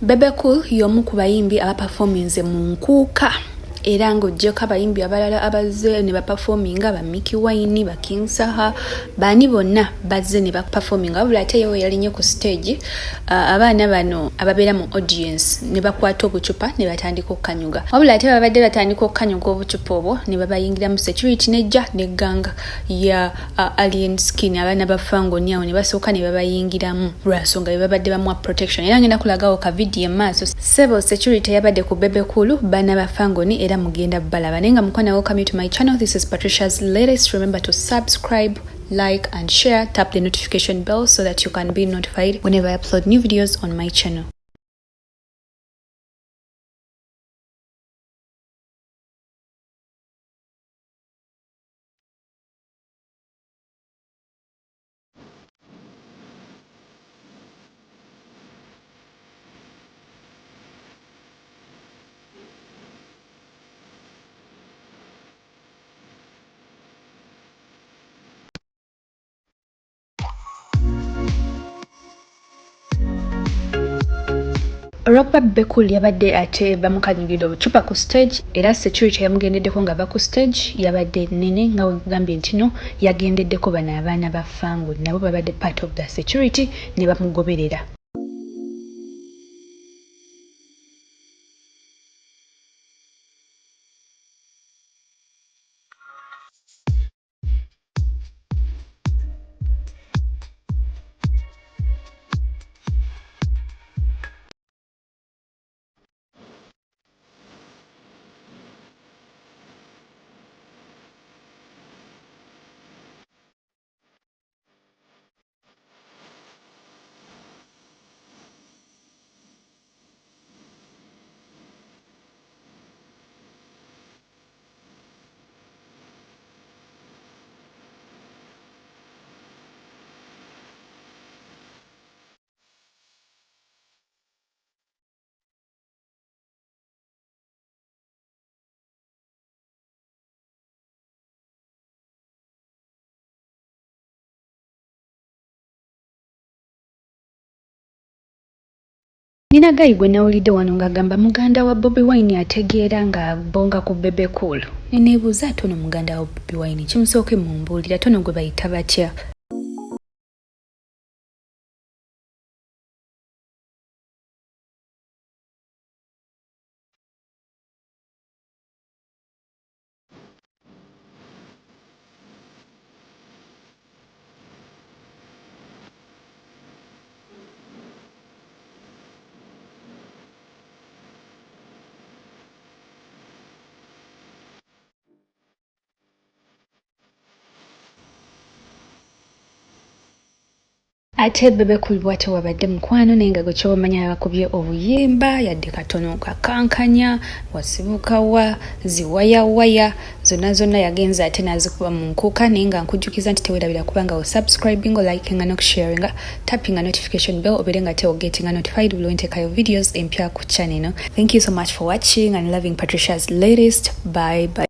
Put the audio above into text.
Bebe Cool y'omu ku bayimbi abaperforminze mu nkuuka era ng'oggyeko abayimbi abalala abazze ne baperforminga ba Mickey Wine, ba King Saha, baani bonna bazze ne baperforminga wabula ate yewe yalinye ku stage. Abaana bano ababeera mu audience ne bakwata obucupa ne batandika okukanyuga wabula ate babadde batandika okukanyuga obucupa obwo ne babayingira mu security nejja negganga ya Alien Skin abaana ba Fangoni awo ne basooka ne babayingiramu lwasonga be babadde bamuwa protection era ngenda kulagawo ka video maaso sebo security yabadde ku Bebe Cool baana ba Fangoni era mugenda balaba nenga mukwana welcome to my channel. This is Patricia's latest. Remember to subscribe, like and share. Tap the notification bell so that you can be notified whenever I upload new videos on my channel. Olw'okuba Bebe Cool yabadde ate bamukanyugidde obucupa ku stage era security yamugendeddeko nga ava ku stage yabadde nnene nga wegambye nti no yagendeddeko bano abaana ba Fangoni nabo babadde part of the security ne bamugoberera. Nina Guy gwe nawulidde wano ng'agamba muganda wa Bobi Wine ategeera ng'abonga ku Bebe Cool. Ne neebuuza ate ono muganda wa Bobi Wine kimusooke mumbuulira ate ono gwe bayita batya? Ate Bebe Cool bw'ate wabadde mukwano naye nga gwe ky'omanya yakubye obuyimba yadde katono kakankanya wasibuka wa ziwayawaya zonna yagenza ate n'azikuba mu nkuuka naye nga nkujjukiza nti teweerabira kubanga osubscribing, liking and sharing, tapping a notification bell obeere nga getting notified buli ntekayo videos empya ku channel eno. Thank you so much for watching and loving Patricia's latest. Bye bye.